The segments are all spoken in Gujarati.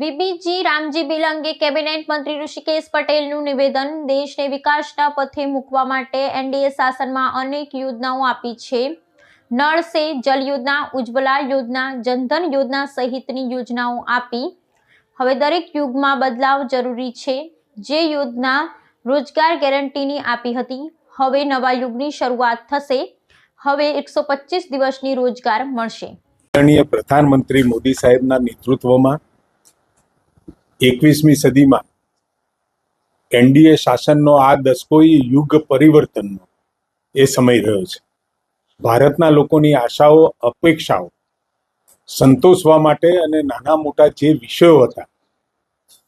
વીબીજી રામજી બિલ અંગે કેબિનેટ મંત્રી ઋષિકેશ પટેલનું નિવેદન। દેશને વિકાસના પથે મૂકવા માટે એનડીએ શાસનમાં અનેક યોજનાઓ આપી છે। નળ સે જલ યોજના, ઉજ્જવલા યોજના, જનધન યોજના સહિતની યોજનાઓ આપી। હવે દરેક યુગમાં બદલાવ જરૂરી છે। જે યોજના રોજગાર ગેરંટીની આપી હતી, હવે નવા યુગની શરૂઆત થશે। હવે 125 દિવસની રોજગાર મળશે। આદરણીય પ્રધાનમંત્રી મોદી સાહેબના નેતૃત્વમાં 21મી સદીમાં એનડીએ શાસનનો આ દસકોઈ યુગ પરિવર્તનનો એ સમય રહ્યો છે। ભારતના લોકોની આશાઓ, અપેક્ષાઓ સંતોષવા માટે અને નાના મોટા જે વિષયો હતા,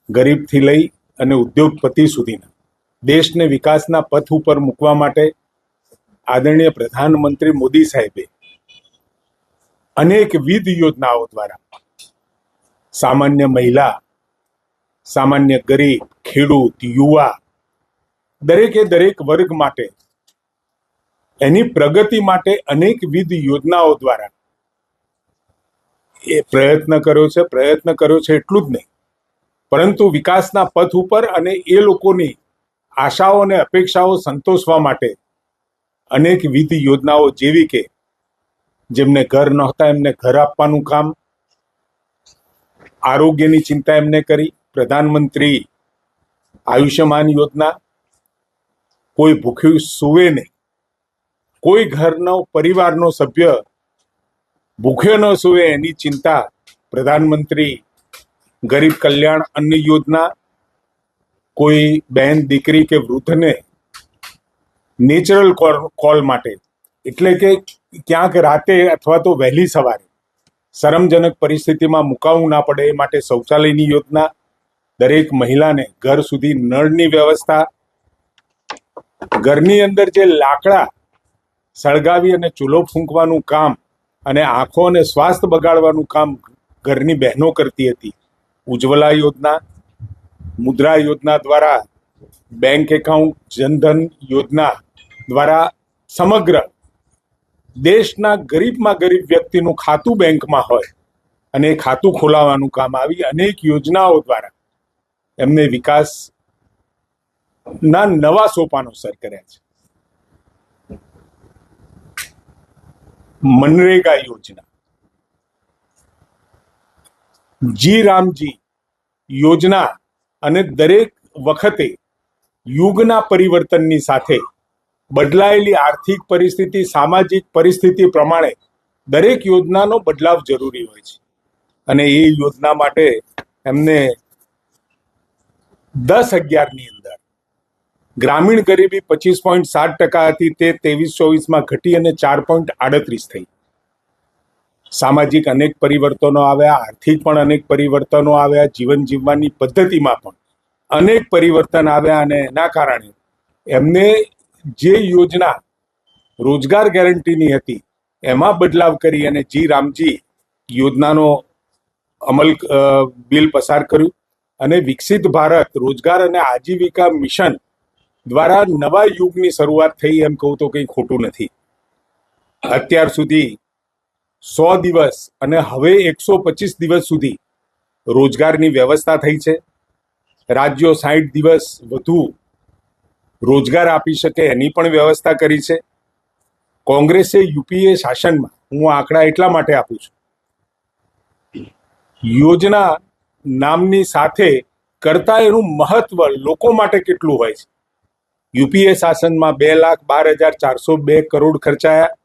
ગરીબથી લઈ અને ઉદ્યોગપતિ સુધીના, દેશને વિકાસના પથ ઉપર મૂકવા માટે આદરણીય પ્રધાનમંત્રી મોદી સાહેબે અનેકવિધ યોજનાઓ દ્વારા સામાન્ય મહિલા, સામાન્ય ગરીબ, ખેડૂત, યુવા, દરેકે દરેક વર્ગ માટે એની પ્રગતિ માટે અનેકવિધ યોજનાઓ દ્વારા એ પ્રયત્ન કર્યો છે એટલું જ નહીં, પરંતુ વિકાસના પથ ઉપર અને એ લોકોની આશાઓ અને અપેક્ષાઓ સંતોષવા માટે અનેકવિધ યોજનાઓ, જેવી કે જેમને ઘર નહોતા એમને ઘર આપવાનું કામ, આરોગ્યની ચિંતા એમને કરી, પ્રધાનમંત્રી આયુષ્યમાન યોજના, કોઈ ભૂખ્યું સૂવે નહીં, કોઈ ઘરનો પરિવારનો સભ્ય ભૂખ્યો ન સૂવે એની ચિંતા, પ્રધાનમંત્રી ગરીબ કલ્યાણ અન્ન યોજના, કોઈ બહેન, દીકરી કે વૃદ્ધને નેચરલ કોલ માટે, એટલે કે ક્યાંક રાતે અથવા તો વહેલી સવારે શરમજનક પરિસ્થિતિમાં મુકાવું ના પડે એ માટે શૌચાલયની યોજના, દરેક મહિલાને ઘર સુધી નળની વ્યવસ્થા, ઘરની અંદર જે લાકડા સળગાવી અને ચૂલો ફૂંકવાનું કામ અને આંખો અને સ્વાસ્થ્ય બગાડવાનું કામ ઘરની બહેનો કરતી હતી, ઉજ્જવલા યોજના, મુદ્રા યોજના દ્વારા બેંક એકાઉન્ટ, જનધન યોજના દ્વારા સમગ્ર દેશના ગરીબમાં ગરીબ વ્યક્તિનું ખાતું બેંકમાં હોય અને એ ખાતું ખોલાવવાનું કામ, આવી અનેક યોજનાઓ દ્વારા એમને વિકાસના નવા સોપાનો સર કર્યા છે। મનરેગા યોજના, જી રામજી યોજના, અને દરેક વખતે યુગના પરિવર્તનની સાથે બદલાયેલી આર્થિક પરિસ્થિતિ, સામાજિક પરિસ્થિતિ પ્રમાણે દરેક યોજનાનો બદલાવ જરૂરી હોય છે અને એ યોજના માટે એમને 10-11ની અંદર ગ્રામીણ ગરીબી 25.7% હતી, તે 23-24માં ઘટી અને 4.38 થઈ। સામાજિક અનેક પરિવર્તનો આવ્યા, આર્થિક પણ અનેક પરિવર્તનો આવ્યા, જીવન જીવવાની પદ્ધતિમાં પણ અનેક પરિવર્તન આવ્યા અને એના કારણે એમને જે યોજના રોજગાર ગેરંટીની હતી એમાં બદલાવ કરી અને જી રામજી યોજનાનો અમલ બિલ પસાર કર્યું અને વિકસિત ભારત રોજગાર અને આજીવિકા મિશન દ્વારા નવા યુગની શરૂઆત થઈ, એમ કહું તો કંઈ ખોટું નથી। અત્યાર સુધી 100 દિવસ અને હવે 125 દિવસ સુધી રોજગારની વ્યવસ્થા થઈ છે। રાજ્યો 60 દિવસ વધુ રોજગાર આપી શકે એની પણ વ્યવસ્થા કરી છે। કોંગ્રેસે યુપીએ શાસનમાં, હું આંકડા એટલા માટે આપું છું, યોજના નામની સાથે કરતા એનું મહત્વ લોકો માટે કેટલું હોય છે। યુપીએ શાસનમાં 2,12,402 કરોડ ખર્ચાયા,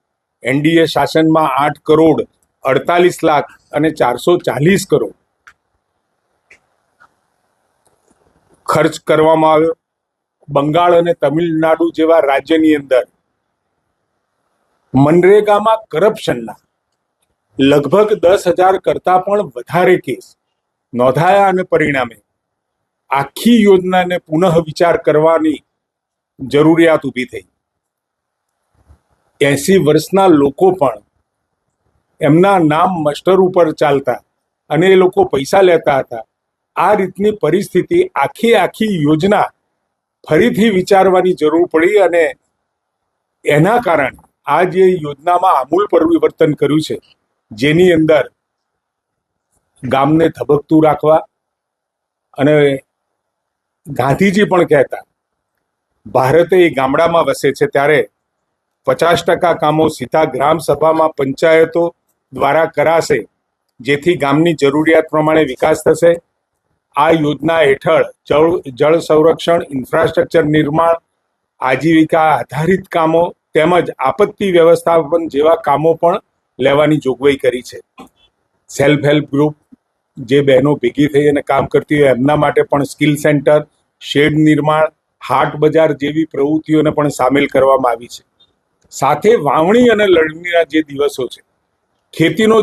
એનડીએ શાસનમાં 8,48,00,000 અને 440 કરોડ ખર્ચ કરવામાં આવ્યો। બંગાળ અને તમિલનાડુ જેવા રાજ્યની અંદર મનરેગામાં કરપ્શનના લગભગ 10,000 કરતા પણ વધારે કેસ નોંધાયા અને પરિણામે આખી યોજનાને પુનઃ વિચાર કરવાની જરૂરિયાત ઊભી થઈ। 80 વર્ષના લોકો પણ એમના નામ મસ્ટર ઉપર ચાલતા અને એ લોકો પૈસા લેતા હતા। આ રીતની પરિસ્થિતિ, આખી યોજના ફરીથી વિચારવાની જરૂર પડી અને એના કારણે આ જે યોજનામાં આમૂલ પરિવર્તન કર્યું છે, જેની અંદર ગામને ધબકતું રાખવા, અને ગાંધીજી પણ કહેતા, ભારતે એ ગામડામાં વસે છે ત્યારે 50% કામો સીધા ગ્રામ સભામાં પંચાયતો દ્વારા કરાશે, જેથી ગામની જરૂરિયાત પ્રમાણે વિકાસ થશે. આ યોજના હેઠળ જળ સંરક્ષણ, ઇન્ફ્રાસ્ટ્રક્ચર નિર્માણ, આજીવિકા આધારિત કામો તેમજ આપત્તિ વ્યવસ્થાપન જેવા કામો પણ લેવાની જોગવાઈ કરી છે. સેલ્ફ હેલ્પ ગ્રુપ જે બહેનો ભેગી થઈ અને કામ કરતી હોય એમના માટે પણ સ્કિલ સેન્ટર, શેડ નિર્માણ, હાટ બજાર જેવી પ્રવૃત્તિઓને પણ સામેલ કરવામાં આવી છે. સાથે વાવણી અને લણણીના જે દિવસો છે, ખેતીનો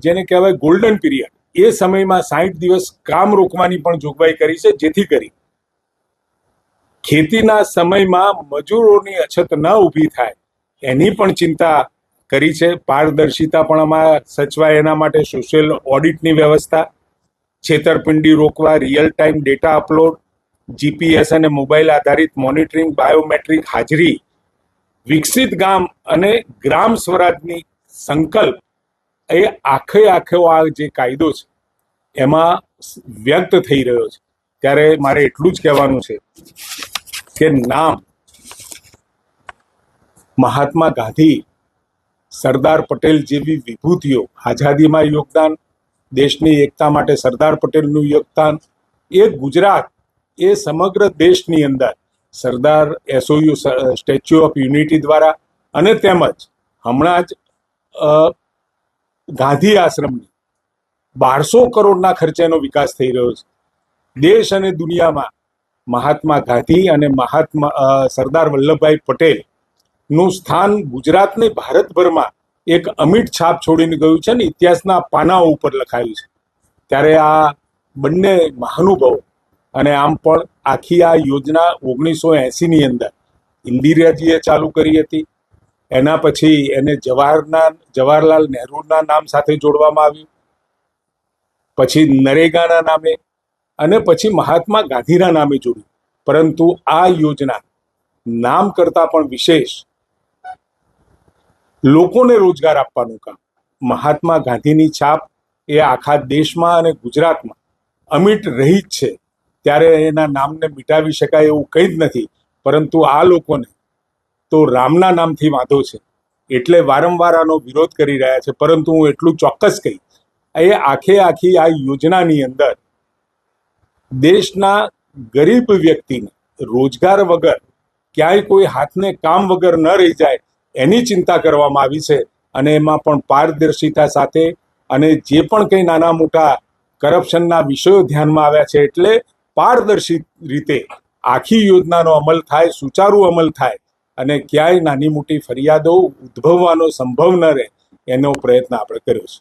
જેને કહેવાય ગોલ્ડન પીરિયડ, એ સમયમાં 60 દિવસ કામ રોકવાની પણ જોગવાઈ કરી છે, જેથી કરી ખેતીના સમયમાં મજૂરોની અછત ન ઊભી થાય એની પણ ચિંતા કરી છે. પારદર્શિતા પણ આમાં સચવાય એના માટે સોશિયલ ઓડિટની વ્યવસ્થા, છેતરપિંડી રોકવા real time data upload, GPS અને મોબાઈલ આધારિત મોનિટરિંગ, બાયોમેટ્રિક હાજરી, વિકસિત ગામ અને ગ્રામ સ્વરાજની સંકલ્પ, એ આખો આ જે કાયદો છે એમાં વ્યક્ત થઈ રહ્યો છે. ત્યારે મારે એટલું જ કહેવાનું છે કે નામ મહાત્મા ગાંધી, સરદાર પટેલ જેવી વિભૂતિઓ, આઝાદીમાં યોગદાન, દેશની એકતા માટે સરદાર પટેલનું યોગદાન, એ ગુજરાત, એ સમગ્ર દેશની અંદર સરદાર એસઓયુ સ્ટેચ્યુ ઓફ યુનિટી દ્વારા અને તેમજ હમણાં જ ગાંધી આશ્રમની 1200 કરોડના ખર્ચેનો વિકાસ થઈ રહ્યો છે. દેશ અને દુનિયામાં મહાત્મા ગાંધી અને સરદાર વલ્લભભાઈ પટેલ નું સ્થાન ગુજરાતને ભારતભરમાં એક અમિટ છાપ છોડીને ગયું છે ને ઇતિહાસના પાનાઓ ઉપર લખાયું છે. ત્યારે આ બંને મહાનુભાવો, અને આમ પણ આખી આ યોજના 1980ની અંદર ઇન્દિરાજીએ ચાલુ કરી હતી. એના પછી એને જવાહરલાલ નહેરુના નામ સાથે જોડવામાં આવ્યું, પછી નરેગાના નામે, અને પછી મહાત્મા ગાંધીના નામે જોડ્યું. પરંતુ આ યોજના નામ કરતાં પણ વિશેષ લોકોને રોજગાર આપવાનું કામ. મહાત્મા ગાંધીની છાપ એ આખા દેશમાં અને ગુજરાતમાં અમિટ રહી જ છે. ત્યારે એના નામને મિટાવી શકાય એવું કંઈ જ નથી. પરંતુ આ લોકોને તો રામના નામથી વાંધો છે, એટલે વારંવાર આનો વિરોધ કરી રહ્યા છે. પરંતુ હું એટલું ચોક્કસ કહીશ, એ આખી આ યોજનાની અંદર દેશના ગરીબ વ્યક્તિને રોજગાર વગર, ક્યાંય કોઈ હાથને કામ વગર ન રહી જાય એની ચિંતા કરવામાં આવી છે. અને એમાં પણ પારદર્શિતા સાથે, અને જે પણ કંઈ નાના મોટા કરપ્શનના વિષયો ધ્યાનમાં આવ્યા છે, એટલે પારદર્શી રીતે આખી યોજનાનો અમલ થાય, સુચારુ અમલ થાય, અને ક્યાંય નાની મોટી ફરિયાદો ઉદ્ભવવાનો સંભવ ન રહે એનો પ્રયત્ન આપણે કર્યો છે.